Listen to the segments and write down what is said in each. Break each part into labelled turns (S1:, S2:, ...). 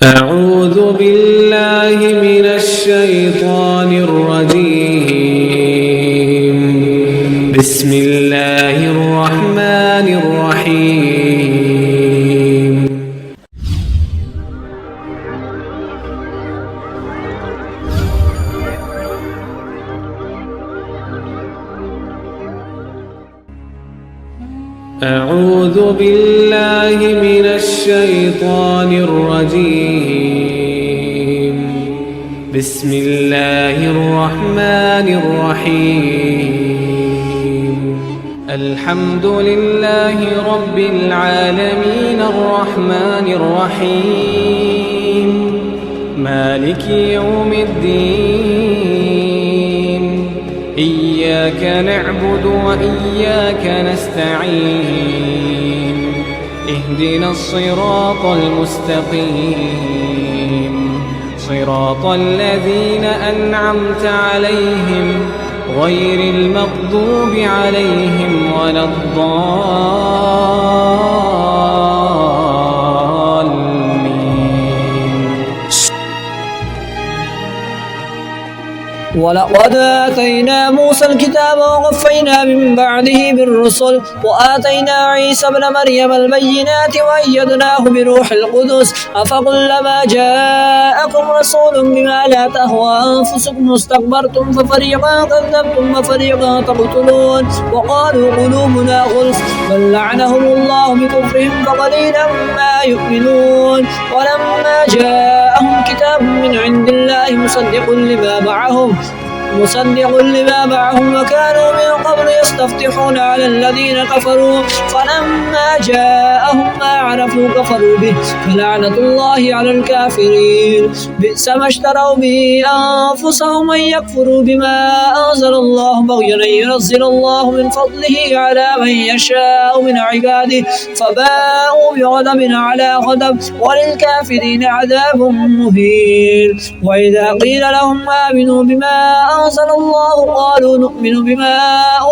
S1: أعوذ بالله من الشيطان الرجيم. بسم الله الرحمن الرحيم. أعوذ بالله من الشيطان الرجيم. بسم الله الرحمن الرحيم. الحمد لله رب العالمين الرحمن الرحيم مالك يوم الدين. إياك نعبد وإياك نستعين. اهدنا الصراط المستقيم صراط الذين أنعمت عليهم غير المغضوب عليهم ولا الضالين.
S2: ولقد آتينا موسى الكتاب وقفينا من بعده بالرسل وآتينا عيسى ابن مريم البينات وأيدناه بروح القدس. أفكلما جاءكم رسول بما لا تهوى أنفسكم استكبرتم ففريقا كذبتم وفريقا تقتلون. وقالوا قلوبنا غلف بل لعنهم الله بكفرهم فقليلا ما يؤمنون. ولما جاءهم كتاب من عند الله مصدق لما معهم وكانوا من قبل يستفتحون على الذين كفروا فلما جاءهم ما عرفوا كفروا به فلعنة الله على الكافرين. بئس ما اشتروا به أنفسهم أن يكفروا بما أنزل الله بغيا أن ينزل الله من فضله على من يشاء من عباده فباءوا بغضب على غضب وللكافرين عذاب مهين. وإذا قيل لهم آمنوا بما أنزل الله قالوا نؤمن بما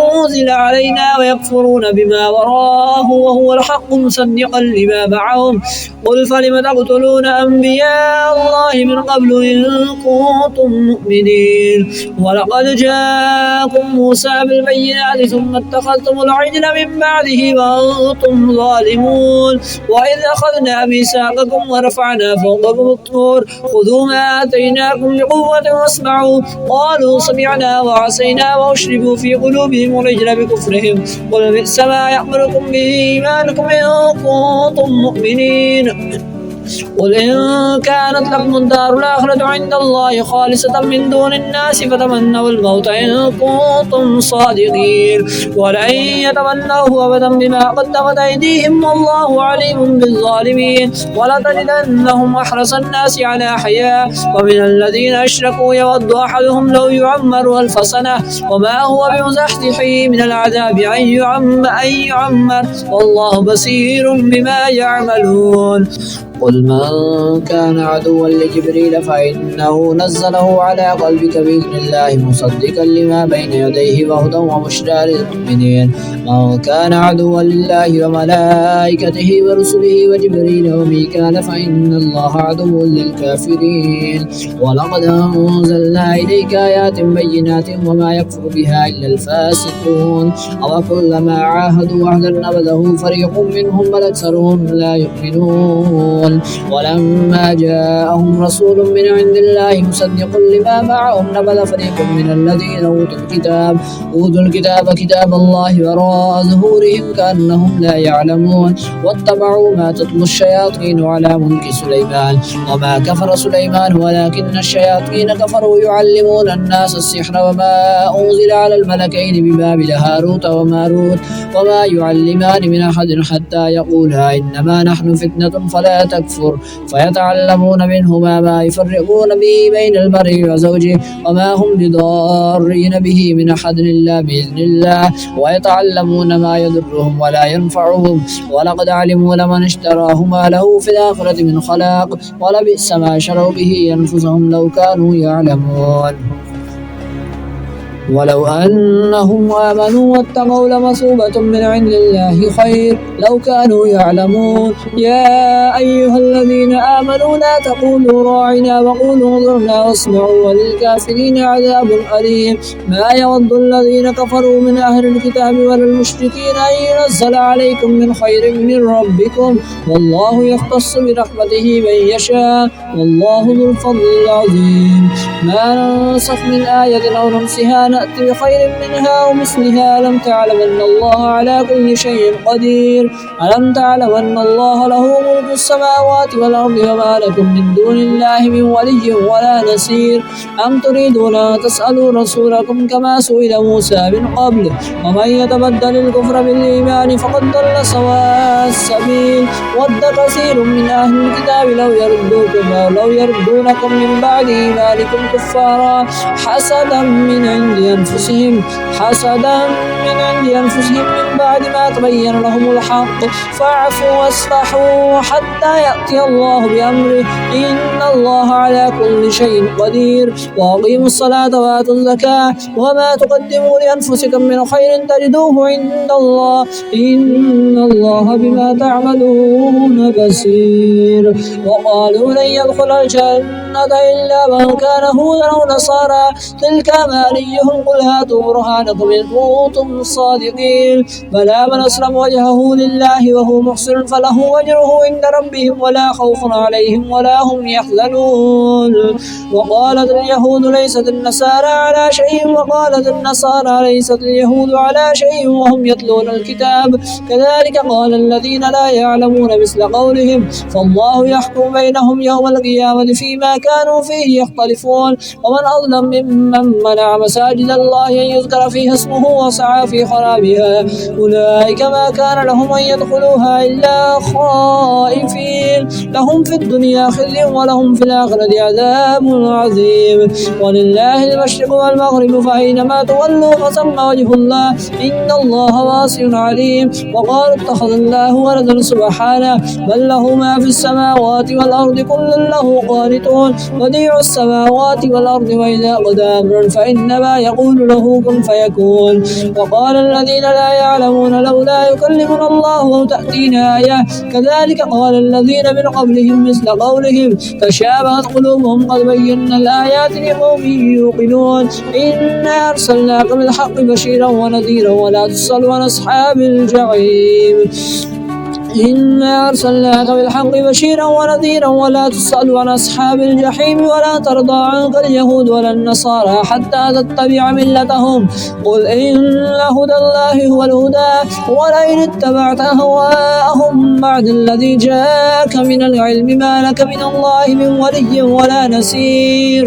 S2: أنزل علينا ويكفرون بما وراءه وهو الحق مصدقا لما معهم. قل فلم تقتلون أنبياء الله من قبل إن كنتم مؤمنين. ولقد جاءكم موسى بالبينات ثم اتخذتم العجل من بعده وأنتم ظالمون. وإذ أخذنا ميثاقكم ورفعنا فوقكم الطور خذوا ما آتيناكم بقوة واسمعوا قالوا سمعنا وعصينا وأشربوا في قلوبهم العجل بكفرهم. قل بئس ما يأمركم به إيمانكم إن كنتم مؤمنين. قل إن كانت لكم الدار الآخرة عند الله خالصة من دون الناس فتمنوا الموت إن كنتم صادقين ولن يتمنوه أبدا بما قدمت أيديهم والله عليم بالظالمين. ولتجدنهم أحرص الناس على حياة ومن الذين أشركوا يود أحدهم لو يعمر 1000 سنة وما هو بمزحزحه من العذاب أن يعمر والله بصير بما يعملون. قل من كان عدوا لجبريل فإنه نزله على قلبك بإذن الله مصدقا لما بين يديه وهدى وبشرى للمؤمنين. من كان عدوا لله وملائكته ورسله وجبريل وميكال فإن الله عدو للكافرين. ولقد أنزلنا إليك آيات بينات وما يكفر بها إلا الفاسقون. أوكلما عاهدوا عهدا نبذه فريق منهم بل أكثرهم لا يؤمنون. ولما جاءهم رسول من عند الله مصدق لما معهم نبذ فريق من الذين أوتوا الكتاب كتاب الله وراء ظهورهم كأنهم لا يعلمون. واتبعوا ما تتلو الشياطين على ملك سليمان وما كفر سليمان ولكن الشياطين كفروا يعلمون الناس السحر وما أنزل على الملكين ببابل هاروت وماروت وما يعلمان من أحد حتى يقولا إنما نحن فتنة فلا تكفر فيتعلمون منهما ما يفرقون به بين المرء وزوجه وما هم بضارين به من أحد إلا بإذن الله ويتعلمون ما يضرهم ولا ينفعهم ولقد علموا لمن اشتراه ما له في الآخرة من خلاق ولبئس ما شروا به أنفسهم لو كانوا يعلمون. ولو أنهم آمنوا واتقوا لمثوبة من عند الله خير لو كانوا يعلمون. يا أيها الذين آمنوا لا تقولوا راعنا وقولوا انظرنا واسمعوا وللكافرين عذاب أليم. ما يود الذين كفروا من أهل الكتاب ولا المشركين أن ينزل عليكم من خير من ربكم والله يختص برحمته من يشاء والله ذو الفضل العظيم. ما ننسخ من آية أو ننسها نأتي بخير منها ومثلها. ألم تعلم أن الله على كل شيء قدير. ألم تعلم أن الله له ملك السماوات والأرض وما لكم من دون الله من ولي ولا نصير. أم تريدون أن تسألوا رسولكم كما سئل موسى من قبل ومن يتبدل الكفر بالإيمان فقد ضل سواء السبيل. ود كثير من أهل الكتاب لو يردونكم من بعد إيمانكم كفارا حسدا من عند أنفسهم من بعد ما تبين لهم الحق فاعفوا واصفحوا حتى يأتي الله بأمره إن الله على كل شيء قدير. وأقيموا الصلاة وآتوا الزكاة وما تقدموا لأنفسكم من خير تجدوه عند الله إن الله بما تعملون بصير. وقالوا لن يدخل الجنة إلا من كان هودا أو نصارى تلك أمانيهم قل هاتوا برهانكم إن كنتم صادقين. بلى من أسلم وجهه لله وهو محسن فله أجره عند ربهم ولا خوف عليهم ولا هم يحزنون. وقالت اليهود ليست النصارى على شيء وقالت النصارى ليست اليهود على شيء وهم يتلون الكتاب كذلك قال الذين لا يعلمون مثل قولهم فالله يحكم بينهم يوم القيامة فيما كانوا فيه يختلفون. ومن أظلم ممن منع مساجد الله أن يذكر فيها اسمه وسعى في خرابها أولئك ما كان لهم أن يدخلوها إلا خائفين لهم في الدنيا خزي ولهم في الآخرة عذاب عظيم. ولله المشرق والمغرب فأينما تولوا فثم وجه الله إن الله واسع عليم. وقالوا اتخذ الله ولدا سبحانه بل له ما في السماوات والأرض كل له قانتون بديع السماوات والأرض وإذا قضى أمرا فإنما يقول له كن فيكون. وقال الذين لا يعلمون لولا يكلمنا الله أو تأتينا آية كذلك قال الذين من قبلهم مثل قولهم تشابهت قلوبهم قد بينا الآيات لقوم يوقنون. إنا أرسلناك بالحق بشيرا ونذيرا ولا تسأل عن أصحاب الجحيم. إنا أرسلناك بالحق بشيرا ونذيرا ولا تسأل عن أصحاب الجحيم ولا ترضى عنك اليهود ولا النصارى حتى تتبع ملتهم قل إن هدى الله هو الهدى ولئن اتبعت أهواءهم بعد الذي جاءك من العلم ما لك من الله من ولي ولا نصير.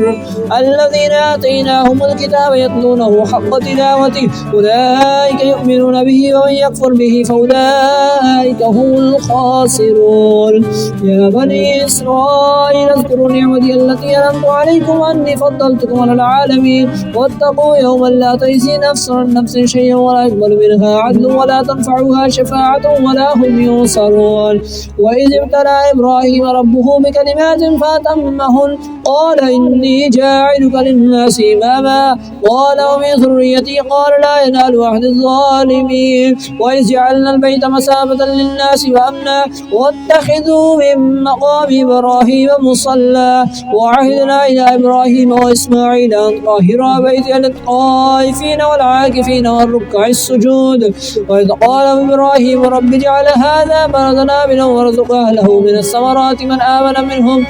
S2: الذين آتيناهم الكتاب يتلونه حق تلاوته أولئك يؤمنون به ومن يكفر به فأولئك هم الخاسرون. يا بني إسرائيل اذكروا نعمتي التي أنعمت عليكم أني فضلتكم على العالمين واتقوا يوما لا تجزي نفس عن نفس شيئا ولا يقبل منها عدل ولا تنفعها شفاعة ولا هم ينصرون. وإذ ابتلى إبراهيم ربه بكلمات فأتمهن قال إني جاعلك للناس إماما قال ومن ذريتي قال لا ينال عهد الظالمين. وإذ جعلنا البيت مثابة للناس وأمنا واتخذوا من مقام إبراهيم مصلى وعهدنا إلى إبراهيم وإسماعيل أن طهرا بيتي للطائفين والعاكفين والركع السجود. وإذ قال إبراهيم رب اجعل هذا بلدنا آمنا وارزق أهله من الثمرات من آمن منهم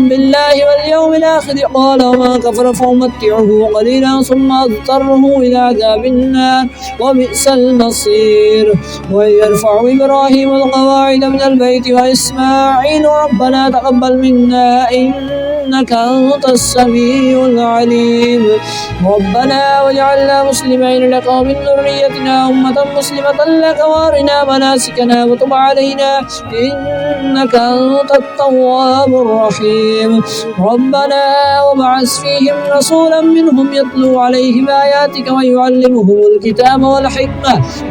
S2: بالله واليوم الآخر قال ومن كفر فأمتعه قليلا ثم أضطره إلى عذاب النار وبئس المصير. ويرفع إبراهيم القواعد من البيت وإسماعيل ربنا تقبل منا إنك أنت السميع العليم. ربنا واجعلنا مسلمين لك ومن ذريتنا أمة مسلمة لك وارنا مناسكنا وتب علينا إنك أنت التواب الرحيم. ربنا وابعث فيهم رسولا منهم يتلو عليهم آياتك ويعلمهم الكتاب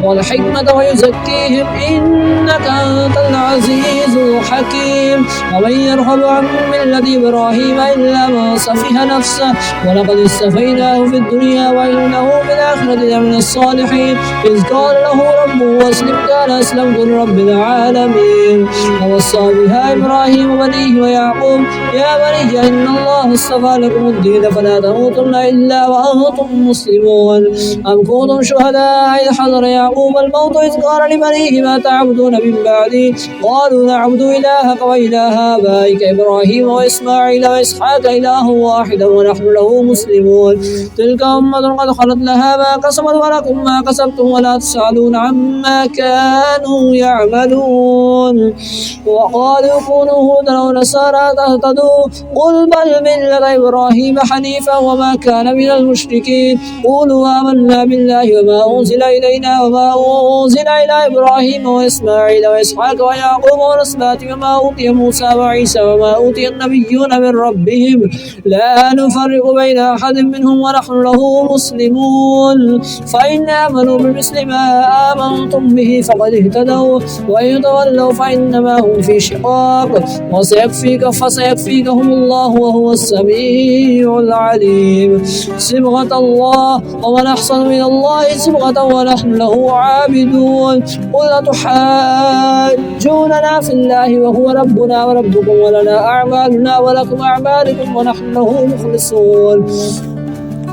S2: والحكمة ويزكيهم إنك أنت العزيز الحكيم. ومن يرغب عن ملة إبراهيم إبراهيم إلا من سفه نفسه ولقد اصطفيناه في الدنيا وإنه في الآخرة لمن الصالحين إذ قال له ربه أسلم قال أسلمت لرب العالمين ووصى بها إبراهيم بنيه ويعقوب يا بني إن الله اصطفى لكم الدين فلا تموتن إلا وأنتم مسلمون أم كنتم شهداء إذ حضر يعقوب الموت إذ قال لبنيه ما تعبدون من بعدي قالوا نعبد إلهك وإله آبائك إبراهيم وإسماعيل وإسحاق إله واحد ونحن له مسلمون تلك أمة قد خلت لها ما كسبت ولكم ما كسبتم ولا تسألون عما كانوا يعملون وقالوا كونوا هودا أو نصارى تهتدوا قل بل ملة إبراهيم حنيفا وما كان من المشركين قولوا آمنا بالله وما أنزل إلينا وما أنزل إلى إبراهيم وإسماعيل وإسحاق ويعقوب والأسباط وما أوتي موسى وعيسى وما أوتي النبيون من ربهم لا نفرق بين أحد منهم ونحن له مسلمون فإن آمنوا بمثل ما آمنتم به فقد اهتدوا وإن تولوا فإنما هم في شقاق فسيكفيكهم الله وهو السميع العليم صبغة الله ومن أحسن من الله صبغة ونحن له عابدون قل أتحاجوننا في الله وهو ربنا وربكم ولنا أعمالنا ولكم أعمالكم ونحن له مخلصون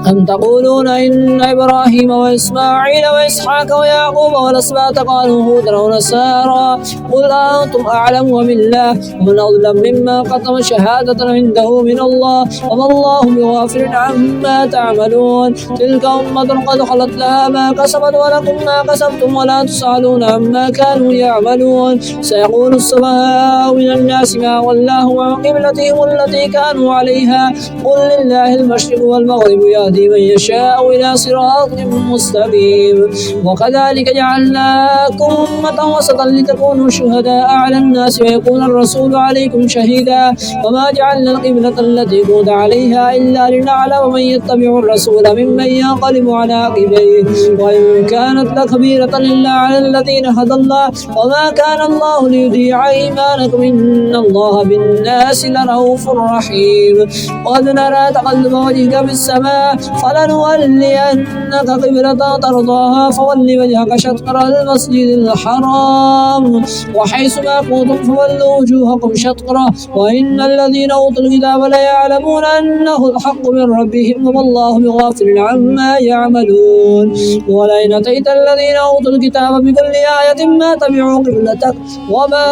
S2: أم تقولون إن إبراهيم وإسماعيل وإسحاق ويعقوب والأسباط قالوا هودا ونصارى قل أنتم أعلم بالله ومن أظلم مما كتم شهادة عنده من الله وما الله بغافل عما تعملون تلك أمة قد خلت لها ما كسبت ولكم ما كسبتم ولا تسألون عما كانوا يعملون سيقول السفهاء من الناس ما ولاهم عن قبلتهم التي كانوا عليها قل لله المشرق والمغرب يهدي من يشاء إلى صراط مستقيم وكذلك جعلناكم أمة وسطا لتكونوا شهداء على الناس ويكون الرسول عليكم شهيدا وما جعلنا القبلة التي كنت عليها إلا لنعلم من يتبع الرسول ممن ينقلب على عقبيه وإن كانت لكبيرة إلا على الذين هدى الله وما كان الله ليضيع إيمانكم إن الله بالناس لرؤوف رحيم قد نرى تقلب وجهك في السماء فلنولينك قبلة ترضاها فول وجهك شطر المسجد الحرام وحيث ما كنتم فولوا وجوهكم شطره وإن الذين أوتوا الكتاب ليعلمون أنه الحق من ربهم وما الله بغافل عما يعملون ولئن أتيت الذين أوتوا الكتاب بكل آية ما تبعوا قبلتك وما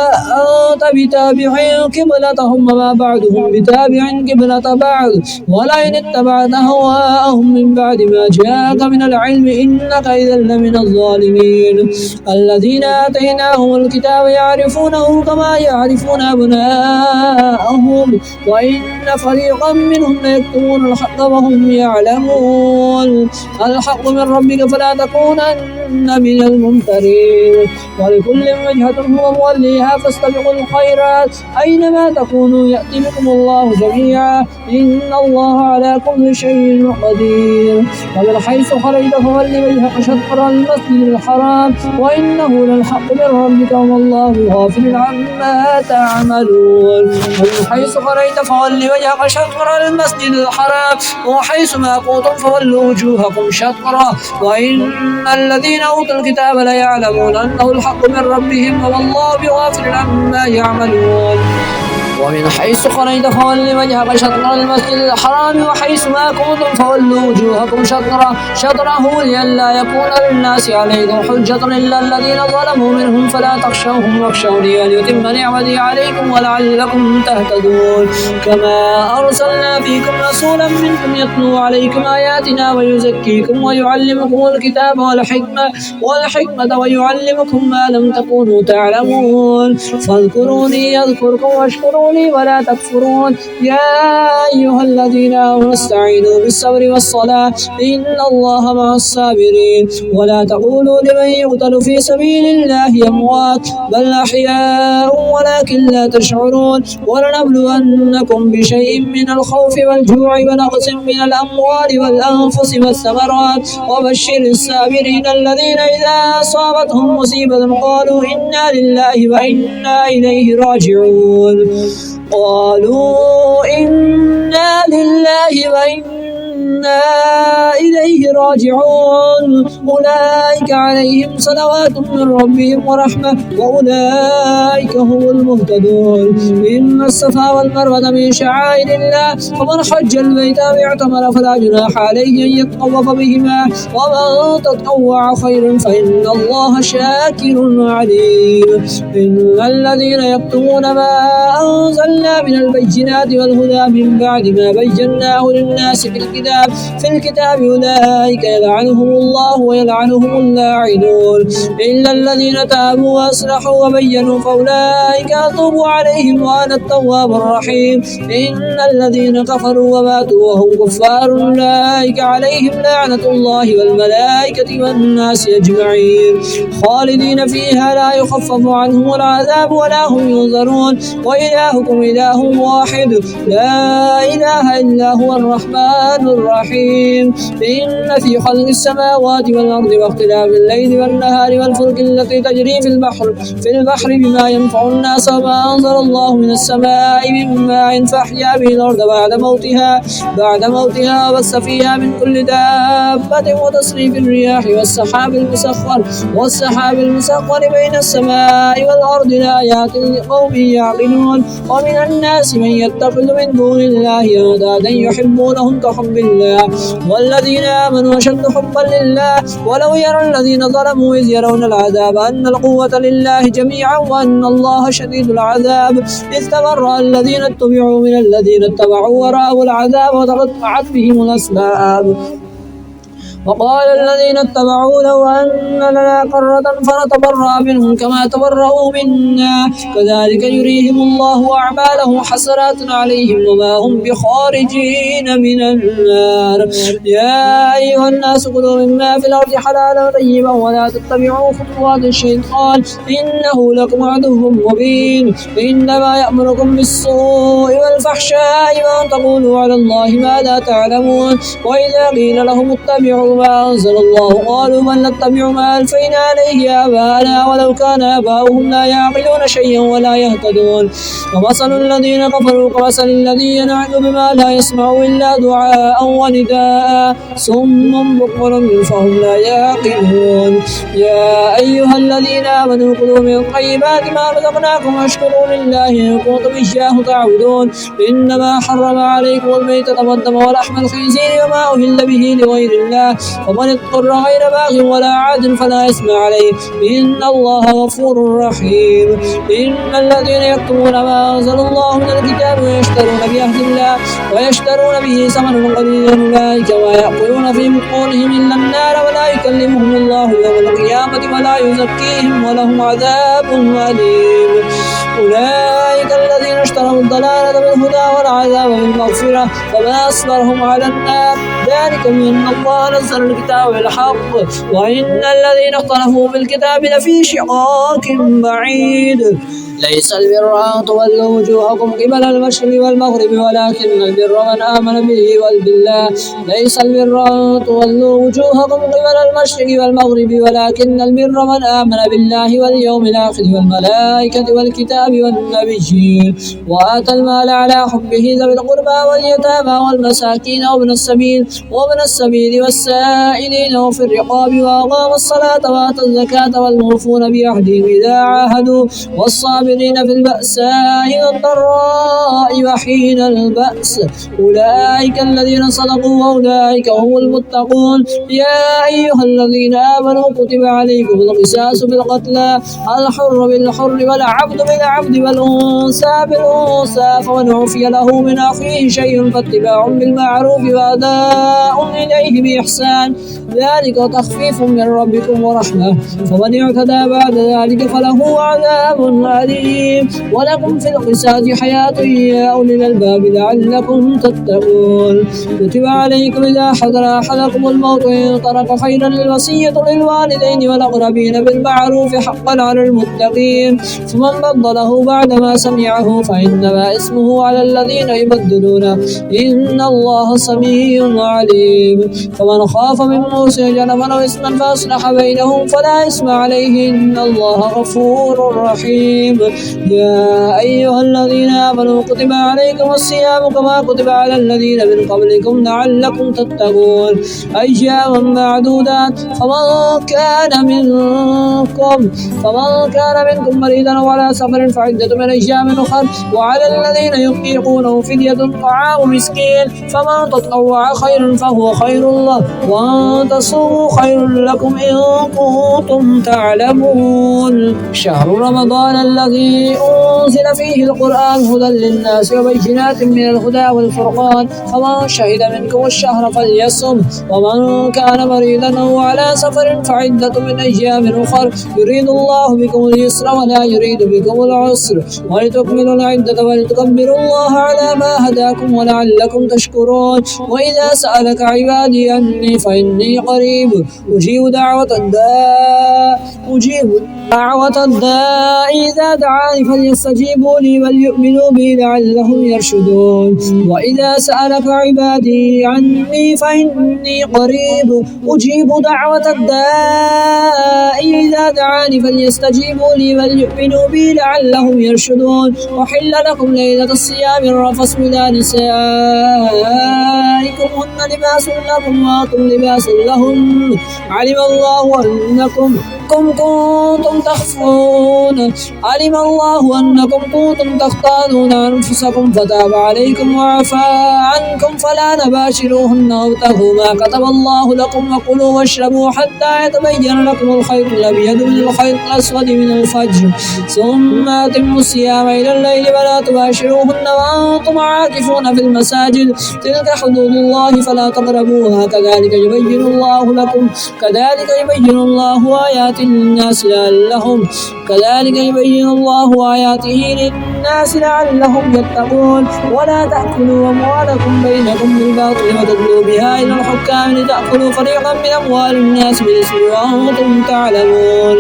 S2: أنت بتابع قبلتهم وما بعدهم بتابع قبلة بعض ولئن اتبعت أهواءهم من بعد ما جاءك من العلم إنك إذا لمن الظالمين الذين آتيناهم الكتاب يعرفونه كما يعرفون أبناءهم وإن فريقا منهم ليكتمون الحق وهم يعلمون الحق من ربك فلا تكونن من الممترين ولكل وجهة هو موليها فاستبقوا الخيرات أينما تكونوا يأتي بكم الله جميعا إن الله على كل شيء قدير ومن حيث خرجت فول وجهك شطر المسجد الحرام وإنه للحق من ربك وما الله بغافل عما تعملون ومن حيث خرجت فول وجهك شطر المسجد الحرام وحيث ما كنتم فولوا وجوهكم شطره وإن الذين أوتوا الكتاب ليعلمون أنه الحق من ربهم وما الله بغافل عما يعملون ومن حيث خرجت فول وجهك شطر المسجد الحرام وحيث ما كنتم فولوا وجوهكم شطره لئلا يكون للناس عليكم حجة إلا الذين ظلموا منهم فلا تخشوهم واخشوني وليتم نعمتي عليكم ولعلكم تهتدون كما أرسلنا فيكم رسولا منكم يتلو عليكم آياتنا ويزكيكم ويعلمكم الكتاب والحكمة ويعلمكم ما لم تكونوا تعلمون فاذكروني أذكركم واشكروا لي ولا تكفرون يا أيها الذين آمنوا استعينوا بالصبر والصلاة إن الله مع الصابرين ولا تقولوا لمن يقتل في سبيل الله أموات بل أحياء ولكن لا تشعرون ولنبلونكم بشيء من الخوف والجوع ونقص من الأموال والأنفس والثمرات وبشر الصابرين الذين إذا أصابتهم مصيبة قالوا إنا لله وإنا إليه راجعون قالوا إن لله وإنا إليه راجعون أولئك عليهم صلوات من ربهم ورحمة وأولئك هم المهتدون إن الصفا والمروة من شعائر الله فمن حج البيت أو اعتمر فلا جناح عليه أن يطوف بهما ومن تطوع خيرا فإن الله شاكر عليم إن الذين يكتمون ما أنزلنا من البينات والهدى من بعد ما بيناه للناس في الكتاب أولئك يلعنهم الله ويلعنهم اللاعنون إلا الذين تابوا وأصلحوا وبينوا فأولئك أتوب عليهم وأنا التواب الرحيم إن الذين كفروا وماتوا وهم كفار أولئك عليهم لعنة الله والملائكة والناس أجمعين خالدين فيها لا يخفف عنهم العذاب ولا هم ينظرون وإلهكم إله واحد لا إله إلا هو الرحمن الرحيم إن في خلق السماوات والأرض واختلاف الليل والنهار والفلك التي تجري في البحر بما ينفع الناس وما أنزل الله من السماء من ماء فأحيا به الأرض بعد موتها وبث فيها من كل دابة وتصريف الرياح والسحاب المسخر بين السماء والأرض لآيات لقوم يعقلون ومن الناس من يتخذ من دون الله أندادا يحبونهم كحب الله والذين آمنوا أشد حبا لله ولو يرى الذين ظلموا إذ يرون العذاب أن القوة لله جميعا وأن الله شديد العذاب إذ تبرأ الذين اتبعوا من الذين اتبعوا ورأوا العذاب وتقطعت بهم الأسباب وقال الذين اتبعوا لو أن لنا كرة فنتبرأ منهم كما تبرأوا منا كذلك يريهم الله أعمالهم حسرات عليهم وما هم بخارجين من النار يا أيها الناس كلوا مما في الأرض حلالا طيبا ولا تتبعوا خطوات الشيطان إنه لكم عدو مبين إنما يأمركم بالسوء والفحشاء وأن تقولوا على الله ما لا تعلمون وإذا قيل لهم اتبعوا ما أنزل الله قالوا بل نتبع ما ألفينا عليه آباءنا ولو كان آباؤهم لا يعقلون شيئا ولا يهتدون ومثل الذين كفروا كمثل الذي ينعق بما لا يسمع إلا دعاء ونداء صم بكم فهم لا يعقلون يا أيها الذين آمنوا كلوا من طيبات ما رزقناكم واشكروا لله إن كنتم إياه تعبدون إنما حرم عليكم الميتة والدم ولحم الخنزير وما أهل به لغير الله ومن اضطر غير باغ ولا عاد فلا إثم عليه إن الله غفور رحيم إن الذين يكتمون ما أنزل الله من الكتاب ويشترون به ثمنا قليلا أولئك ما يأكلون في بطونهم إلا النار ولا يكلمهم الله يوم القيامة ولا يزكيهم ولهم عذاب أليم أولئك الذين اشتروا الضلالة بالهدى والعذاب بالمغفرة فما أصبرهم على النار ذلك بأن الله نزل الكتاب بالحق وإن الذين اختلفوا في الكتاب لفي شقاق بعيد ليس البر أن تولوا وجوهكم قبل المشرق والمغرب ولكن البر من آمن به والبالله ليس البر أن تولوا وجوهكم قبل المشرق والمغرب ولكن البر من آمن بالله واليوم الآخر والملائكة والكتاب والنبيين وآتى المال على حبه ذوي القربى واليتامى والمساكين وابن السبيل والسائلين وفي الرقاب وأقام الصلاة وآتى الزكاة والموفون بعهدهم إذا عاهدوا والصابرين في البأساء والضراء وحين البأس أولئك الذين صدقوا وأولئك هم المتقون يا أيها الذين آمنوا كتب عليكم القصاص بالقتلى الحر بالحر والعبد بالعبد والأنثى بالأنثى فمن عفي له من أخيه شيء فاتباع بالمعروف وأداء إليه بإحسان ذلك تخفيف من ربكم ورحمة فمن اعتدى بعد ذلك فله عذاب أليم ولكم في القصاص حياة يا أولي الألباب لعلكم تتقون كتب عليكم إذا حضر أحدكم الموت إن ترك خيرا الوصية للوالدين والأقربين بالمعروف حقا على المتقين فمن بدله ذكره بعدما سمعه فإنما اسمه على الذين يبدلونه إن الله سميع عليم. فمن خاف من موسى جنفا أو إثما فأصلح بينهم فلا إثم عليه إن الله غفور رحيم. يا أيها الذين آمنوا كتب عليكم الصيام كما كتب على الذين من قبلكم لعلكم تتقون أياما معدودات. فمن كان منكم مريضا أو على سفر فعدة من أيام أخر. وعلى الذين يطيقونه فدية طعام مسكين فمن تطوع خيرا فهو خير الله وأن تصوموا خير لكم إن كنتم تعلمون. شهر رمضان الذي أنزل فيه القرآن هدى للناس وبينات من الهدى والفرقان فمن شهد منكم الشهر فليصم. ومن كان مريضا أو على سفر فعدة من أيام أخر يريد الله بكم اليسر ولا يريد بكم العسر ولتكملوا العدة ولتكبروا الله على ما هداكم ولعلكم تشكرون. وإذا سألك عبادي عني فإني قريب أجيب دعوة الداء إذا دعاني فليستجيبوا لي وليؤمنوا بي لعلهم يرشدون. وإذا سألك عبادي عني فإني قريب أجيب دعوة الداء إذا دعاني فليستجيبوا لي وليؤمنوا بي لعلهم يرشدون. وحل لكم ليلة الصيام الرفث إلى نسائكم هن لباس لكم وأنتم لباس لهم علم الله أنكم كنتم تختانون أنفسكم فتاب عليكم وعفى عنكم فلا نباشروهن وابتغوا ما كتب الله لكم وكلوا واشربوا حتى يتبين لكم الخيط الأبيض من الخيط الأسود من الفجر ثم أتموا الصيام إلى الليل ولا تباشروهن وأنتم عاكفون في المساجد تلك حدود الله فلا تقربوها كذلك يبين الله آياته للناس لعلهم يتقون. ولا تأكلوا أموالكم بينكم بالباطل وتدلوا بها إلى الحكام لتأكلوا فريقا من أموال الناس بالإثم وأنتم تعلمون.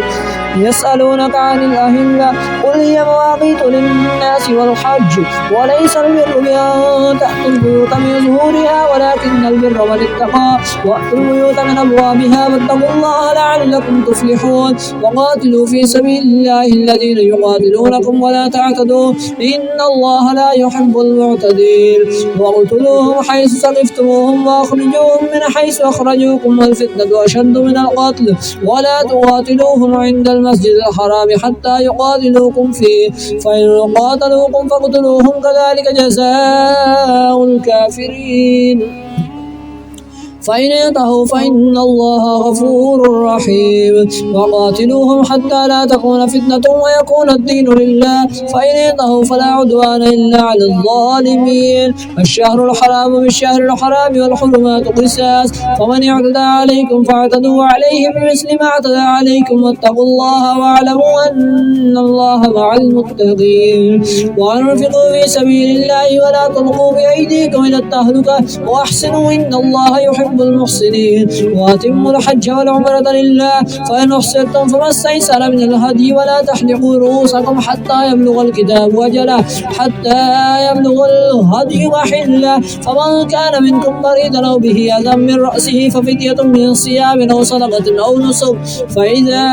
S2: يسألونك عن الأهلة قل هي مواقيت للناس والحج وليس البر بأن تأتوا البيوت من ظهورها ولكن البر من اتقى وأتوا البيوت من أبوابها واتقوا الله لعلكم تفلحون. وقاتلوا في سبيل الله الذين يقاتلونكم ولا تعتدوا إن الله لا يحب المعتدين. واقتلوهم حيث ثقفتموهم وأخرجوهم من حيث أخرجوكم والفتنة أشد من القتل ولا تقاتلوهم عند المسجد الحرام حتى يقاتلوكم فيه فإن قاتلوكم فاقتلوهم كذلك جزاء الكافرين. فإن ينتهوا فإن الله غفور رحيم. وقاتلوهم حتى لا تكون فتنة ويكون الدين لله فإن ينتهوا فلا عدوان إلا على الظالمين. الشهر الحرام بالشهر الحرام والحرمات قصاص فمن اعتدى عليكم فاعتدوا عليه بمثل ما اعتدى عليكم واتقوا الله واعلموا أن الله مع المتقين. وأنفقوا في سبيل الله ولا تلقوا بأيديكم إلى التهلكة وأحسنوا إن الله يحب المحسنين. وأتموا الحج والعمرة لله فإن أحسنتم فما استيسر من الهدي ولا تحلقوا رؤوسكم حتى يبلغ الكتاب أجله الهدي محله. فمن كان منكم مريضا أو به أذى من رأسه ففدية من صيام أو صدقة أو نسك فإذا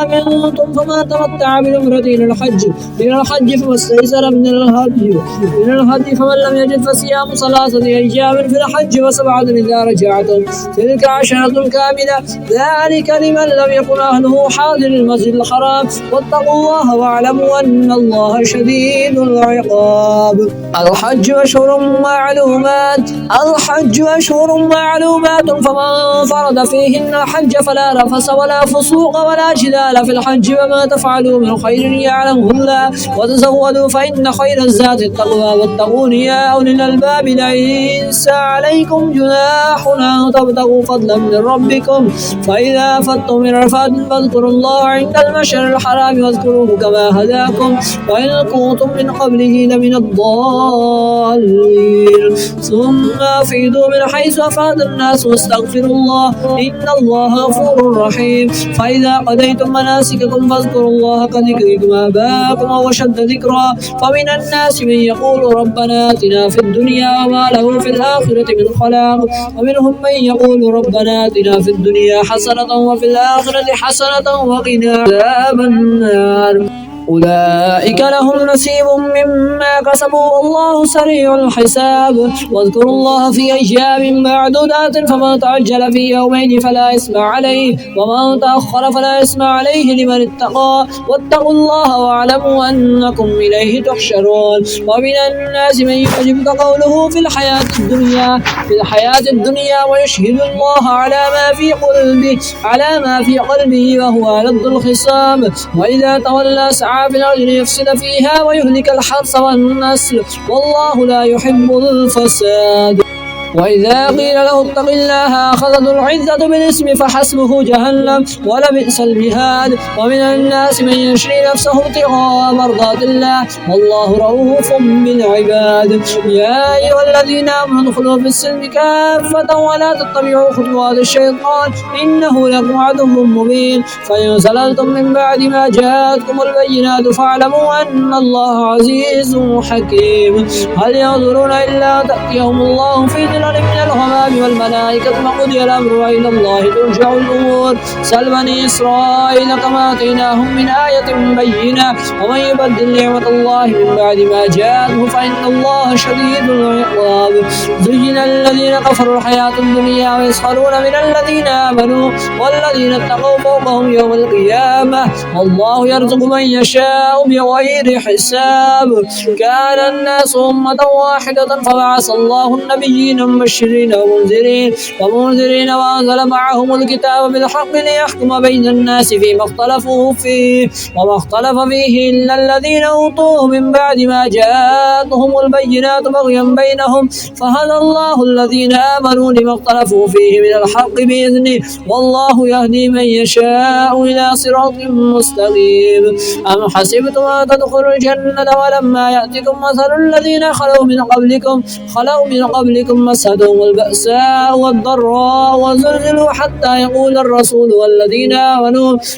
S2: أمنتم فما تمتع بالعمرة إلى الحج فما استيسر من الهدي فمن لم يجد فصيام 3 أيام في الحج و7 إذا رجعتم تلك 10 كاملة ذلك لمن لم يكن أهله حاضر المسجد الحرام واتقوا الله واعلموا أن الله شديد العقاب. الحج أشهر معلومات فمن فرض فيهن الحج فلا رفث ولا فسوق ولا جدال في الحج وما تفعلوا من خير يعلمه الله وتزودوا فإن خير الزاد التقوى واتقون يا أولي الألباب ليس عليكم جناح جناح أن تبتغوا فضلا من ربكم، فإذا أفضتم من عرفات فاذكروا الله عند المشعر الحرام واذكروه كما هداكم وإن كنتم من قبله لمن الضالين. ثم أفيدوا من حيث أفاد الناس واستغفروا الله إن الله غفور رحيم. فإذا قضيتم مناسككم فاذكروا الله كذكركم آباءكم أو أشد ذكرا. فمن الناس من يقول ربنا آتنا في الدنيا وما له في الآخرة من خلاق، ومنهم من يقول ربنا آتنا في الدنيا حسنة وفي الآخرة حسنة وقنا عذاب النار. أولئك لهم نصيب مما كسبوا والله سريع الحساب. واذكروا الله في أيام معدودات فمن تعجل في يومين فلا إثم عليه ومن تأخر فلا إثم عليه لمن اتقى واتقوا الله واعلموا أنكم إليه تحشرون. ومن الناس من يعجبك قوله في الحياة الدنيا ويشهد الله على ما في قلبه وهو ألد الخصام. وإذا تولى سعى في الأرض ليفسد فيها ويهلك الحرث والنسل والله لا يحب الفساد. وإذا قيل له اتق الله أخذته العزة بالإثم فحسبه جهنم ولبئس المهاد. ومن الناس من يشري نفسه ابتغاء مرضات الله والله رؤوف بالعباد. يا أيها الذين آمنوا ادخلوا في السلم كافة ولا تتبعوا خطوات الشيطان إنه لكم عدو مبين. فإن زللتم من بعد ما جاءتكم البينات فاعلموا أن الله عزيز حكيم. هل ينظرون إلا تأتيهم الله في ظلال من الغمام والملائكة وقضي الأمر وإلى الله ترجع الأمور. سل بني إسرائيل كما آتيناهم من آية بينة ومن يبدل نعمة الله من بعد ما جاءته فإن الله شديد العقاب. زين الذين كفروا الحياة الدنيا ويسخرون من الذين آمنوا والذين اتقوا فوقهم يوم القيامة والله يرزق من يشاء بغير حساب. كان الناس أمة واحدة فبعث الله النبيين مبشرين ومنذرين وأنزل معهم الكتاب بالحق ليحكم بين الناس فيما اختلفوا فيه وما اختلف فيه إلا الذين أوتوه من بعد ما جاءتهم البينات بغيا بينهم فهدى الله الذين آمنوا لما اختلفوا فيه من الحق بإذنه والله يهدي من يشاء إلى صراط مستقيم. أم حسبتم أن تدخلوا الجنة ولما يأتكم مثل الذين خلوا من قبلكم مستهم البأساء والضراء وزلزلوا حتى يقول الرسول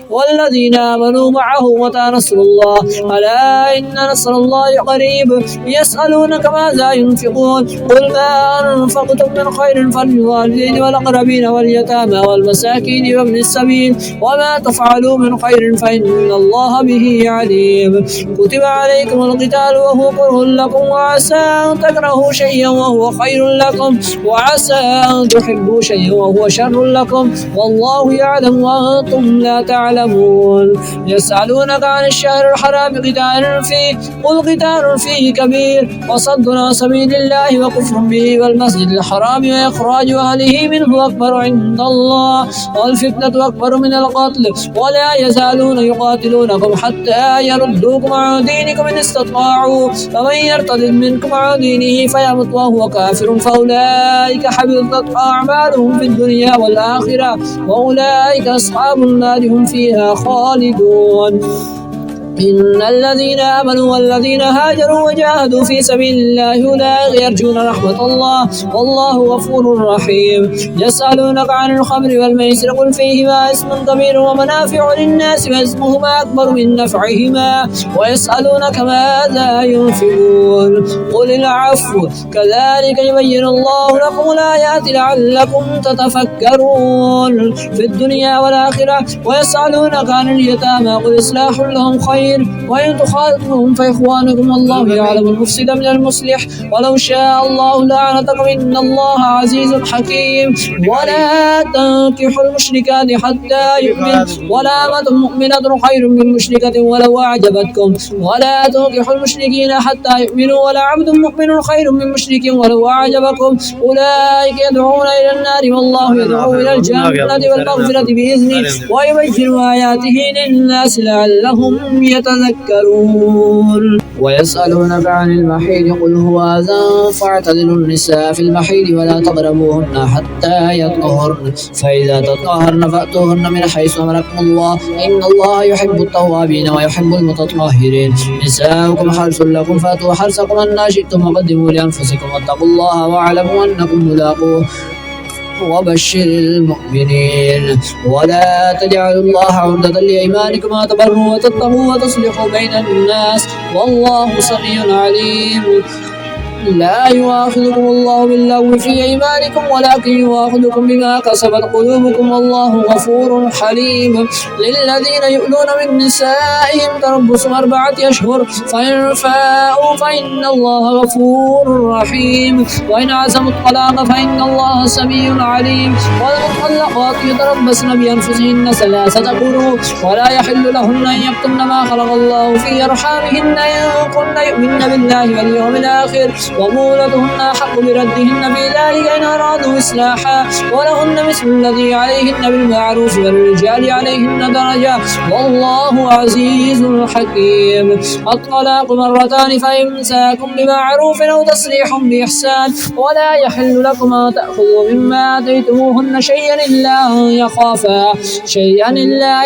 S2: والذين آمنوا معه متى نصر الله ألا إن نصر الله قريب. يسألونك ماذا ينفقون قل ما أنفقتم من خير فللوالدين والأقربين واليتامى والمساكين وابن السبيل وما تفعلوا من خير فإن الله به عليم. كتب عليكم القتال وهو كره لكم وعسى أن تكرهوا شيئا وهو خير لكم وعسى أن تحبوا شيئا وهو شر لكم والله يعلم وأنتم لا تعلمون. يسألونك عن الشهر الحرام قتال فيه قل قتال فيه كبير وصد عن سبيل الله وكفر به والمسجد الحرام وإخراج أهله منه أكبر عند الله والفتنة أكبر من القتل ولا يزالون يقاتلونكم حتى يردوكم عن دينكم إن استطاعوا فمن يرتد منكم عن دينه فيمت وهو كافر فأولئك حبطت أعمالهم في الدنيا والآخرة وأولئك أصحاب النار هم فيها خالدون. إن الذين آمنوا والذين هاجروا وجاهدوا في سبيل الله أولئك يرجون رحمة الله والله غفور رحيم. يسألونك عن الخمر والميسر قل فيهما اسم كبير ومنافع للناس واسمهما أكبر من نفعهما ويسألونك ماذا ينفقون قل العفو كذلك يبين الله لكم الآيات لعلكم تتفكرون في الدنيا والآخرة. ويسألونك عن اليتامى قل إصلاح لهم خير وإن تخالطوهم فإخوانكم والله يعلم المفسد من المصلح ولو شاء الله لعنتكم إن الله عزيز حكيم. ولا تنكحوا المشركات حتى يؤمن ولأمة مؤمنة خير من مشركة ولو أعجبتكم ولا تنكحوا المشركين حتى يؤمنوا ولعبد مؤمن خير من مشرك ولو أعجبكم أولئك يدعون إلى النار والله يدعو إلى الجنة والمغفرة بإذنه ويبين آياته للناس لعلهم يتذكرون ويسألونك عن المحيض قل هو أذى فاعتزلوا النساء في المحيض ولا تقربوهن حتى يطهرن فإذا تطهرن فأتوهن من حيث أمركم الله إن الله يحب التوابين ويحب المتطهرين نساؤكم حرث لكم فأتوا حرثكم أن شئتم وقدموا لأنفسكم واتقوا الله واعلموا أنكم ملاقوه وبشر المؤمنين ولا تجعلوا الله عرضة لأيمانكم أن تبروا وتتقوا وتصلحوا بين الناس والله سميع عليم لا يؤاخذكم الله باللغو في أيمانكم ولكن يؤاخذكم بما كسبت قلوبكم والله غفور حليم للذين يؤلون من نسائهم تربص 4 أشهر فإن فاءوا فإن الله غفور رحيم وإن عزموا الطلاق فإن الله سميع عليم والمطلقات يتربصن بأنفسهن 3 قروء ولا يحل لهن أن يكتمن ما خلق الله في أرحامهن إن كن يؤمن بالله واليوم الآخر وبولتهن أحق بردهن في ذلك إن أرادوا إصلاحا ولهن مثل الذي عليهن بالمعروف وللرجال عليهن درجة والله عزيز حكيم الطلاق 2 مرتان فإمساك بمعروف أو تسريح بإحسان ولا يحل لكم أن تأخذوا مما آتيتموهن شيئا إلا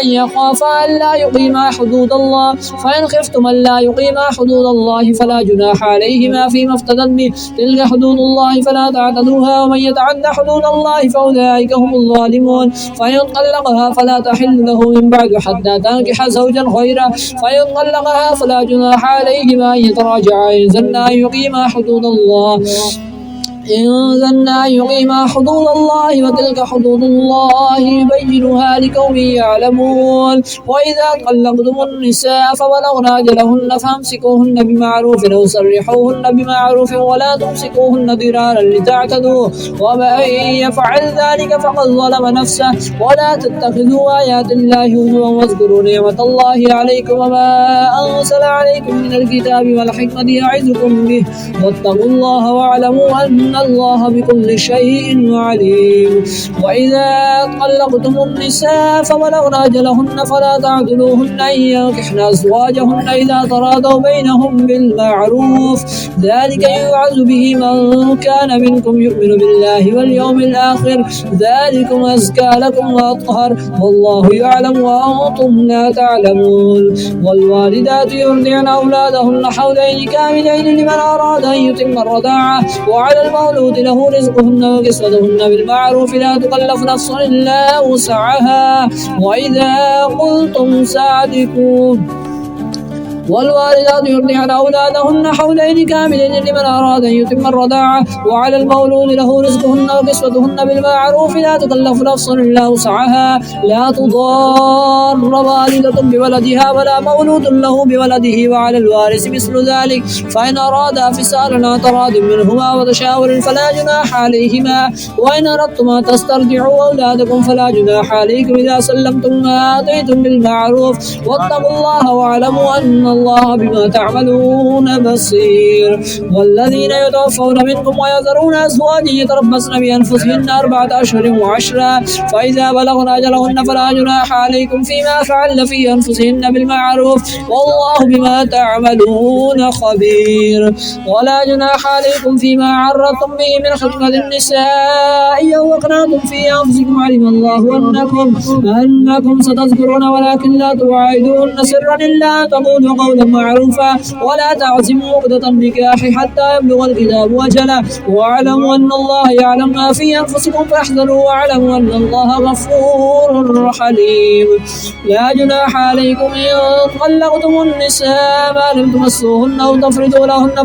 S2: أن يخافا ألا يقيما حدود الله فإن خفتم ألا يقيما حدود الله فلا جناح عليهما فيما افتدت به تلك حدود الله فلا تعتدوها ومن يتعد حدود الله فأولئك هم الظالمون فإن طلقها فلا تحل له من بعد حتى تنكح زوجا غيره فإن طلقها فلا جناح عليهما أن يتراجعا إن ظنا أن يقيما حدود الله وتلك حدود الله يبينها لقوم يعلمون وإذا طلقتم النساء فبلغن أجلهن فامسكوهن بمعروف أو سرحوهن بمعروف ولا تمسكوهن ضرارا لتعتدوا ومن يفعل ذلك فقد ظلم نفسه ولا تتخذوا آيات الله هزوا واذكروا نعمة الله عليكم وما أنزل عليكم من الكتاب والحكمة يعظكم به واتقوا الله واعلموا أن الله بكل شيء عليم وإذا طلقتم النساء فبلغن أجلهن فلا تعضلوهن أن ينكحن أزواجهن إذا تراضوا بينهم بالمعروف ذلك يوعظ به من كان منكم يؤمن بالله واليوم الآخر ذلكم أزكى لكم وأطهر والله يعلم وأنتم لا تعلمون والوالدات يرضعن أولادهن حولين كاملين لمن أراد أن يتم الرضاعة وعلى المولود له رزقهن وكسوتهن بالمعروف لا تكلف نفس إلا وسعها وإذا قلتم ساعدكم والوالدات يرضعن أولادهن حولين كاملين لمن أراد أن يتم الرضاعة وعلى المولود له رزقهن وكسوتهن بالمعروف لا تكلف نفس إلا وسعها لا تضار والدة بولدها ولا مولود له بولده وعلى الوارث مثل ذلك فإن أرادا فصالا عن تراض منهما وتشاور فلا جناح عليهما وإن أردتم أن تسترجعوا أولادكم فلا جناح عليكم إذا سلمتم ما آتيتم بالمعروف واتقوا الله واعلموا أن الله بما تعملون بصير والذين يتوفون منكم ويذرون أزواجا يتربصن بأنفسهن 4 أشهر و10 فإذا بلغن أجلهن فلا جناح عليكم فيما فعلن في أنفسهن بالمعروف والله بما تعملون خبير ولا جناح عليكم فيما عرضتم به من خطبة النساء أو أقنعتم في أنفسكم علم الله أنكم ستذكرون ولكن لا تواعدوهن سرا إلا تقولوا قولا معروفا ولا تعزموا عقدة النكاح حتى يبلغ الكتاب أجله واعلموا أن الله يعلم ما في أنفسكم فاحذروا واعلموا أن الله غفور حليم لا جناح عليكم إن طلقتم النساء ما لم تمسوهن أو تفرضوا لهن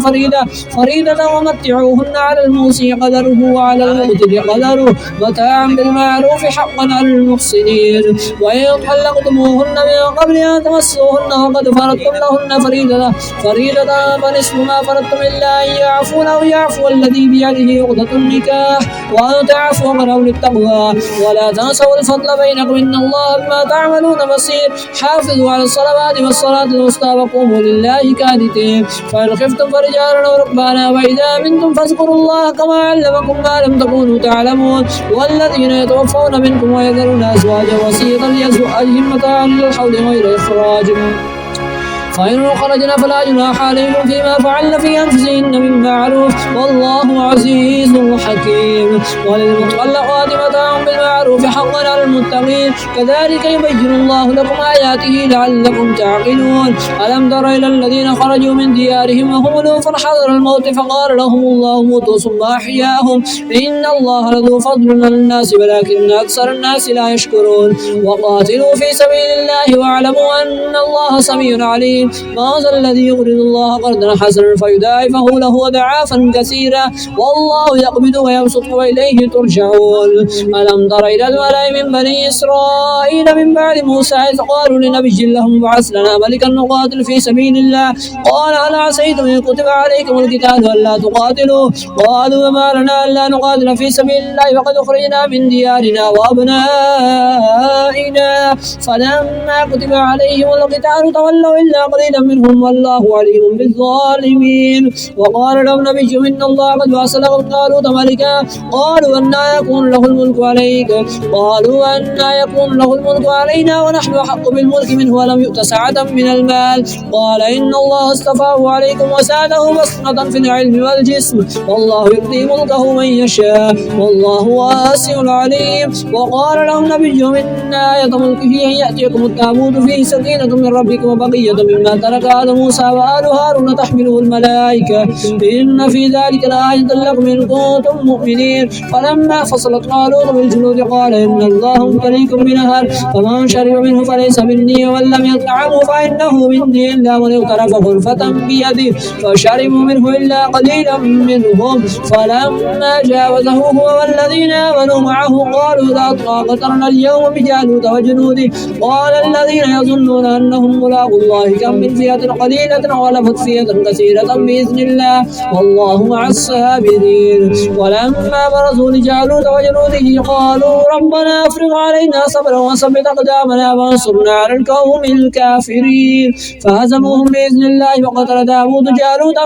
S2: فريدة ومتعوهن على الموسع قدره وعلى المقتر قدره متاعا بالمعروف حقا على المحسنين وإن طلقتموهن من قبل أن تمسوهن وقد فرضتم فرضتهن فريدة فنصف ما فرضتم إلا أن يعفون أو يعفو الذي بيده عقدة النكاح وأن تعفوا أقرب للتقوى ولا تنسوا الفضل بينكم إن الله بما تعملون بصير. حافظوا على الصلوات والصلاة الوسطى وقوموا لله قانتين. فإن خفتم فرجالا أو ركبانا وإذا منتم فاذكروا الله كما علمكم ما لم تكونوا تعلمون. والذين يتوفون منكم ويذرون أزواجا وصية لأزواجهم متاعا إلى الحول غير إخراج فإن خرجنا فلا جناح عليكم فيما فعلن في أنفسهن من معروف والله عزيز حكيم. وللمطلقات متاع بالمعروف حقا على المتقين كذلك يبين الله لكم آياته لعلكم تعقلون. ألم تر إلى الذين خرجوا من ديارهم وهم ألوف حذر الموت فقال لهم الله موتوا ثم أحياهم إن الله لذو فضل على الناس ولكن أكثر الناس لا يشكرون. وقاتلوا في سبيل الله واعلموا أن الله سميع عليم. ما ذا الذي يقرض الله قرضا حسنا فيضاعفه له أضعافا كثيرا والله يقبض ويبسط وإليه ترجعون. ألم تر إلى الملأ من بني إسرائيل من بعد موسى إذ قالوا لنبي لهم ابعث لنا ملكا نقاتل في سبيل الله قال هل عسيتم إن كتب عليكم القتال ألا تقاتلوا قالوا وما لنا ألا نقاتل في سبيل الله وقد أخرجنا من ديارنا وأبنائنا فلما كتب عليهم القتال تولوا إلا قليلا منهم والله عليم بالظالمين. وقال لهم نبي إن الله قد بعث لكم طالوت ملكا قالوا أنى يكون له الملك عليك قالوا أنى يكون له الملك علينا ونحن أحق بالملك منه ولم يؤت سعة من المال قال إن الله اصطفاه عليكم وزاده بسطة في العلم والجسم والله يؤتي ملكه من يشاء والله واسع عليم. وقال لهم نبيهم إن آية ملكه أن يأتيكم التابوت فيه سكينة من ربكم وبقية مما ترك آل موسى وآل هارون تحمله الملائكة إن في ذلك لآية لكم إن كنتم مؤمنين. فلما فصلت طالوت بالجنود قال إن الله مبتليكم بنهر فمن شرب منه فليس مني ومن لم يطعمه فإنه مني إلا من اغترف غرفة بيده فشربوا منه إلا قليلا منهم. فلما جاوزه هو والذين آمنوا معه قالوا لا طاقة لنا اليوم بجالوت وجنوده قال الذين يظنون أنهم ملاقوا الله كم من فئة قليلة غلبت فئة كثيرة بإذن الله والله مع الصابرين. ولما برزوا لجالوت وجنوده قالوا ربنا افرغ علينا صبرا وثبت أقدامنا وانصرنا على القوم الكافرين فهزموهم بإذن الله وقتل داود جالوت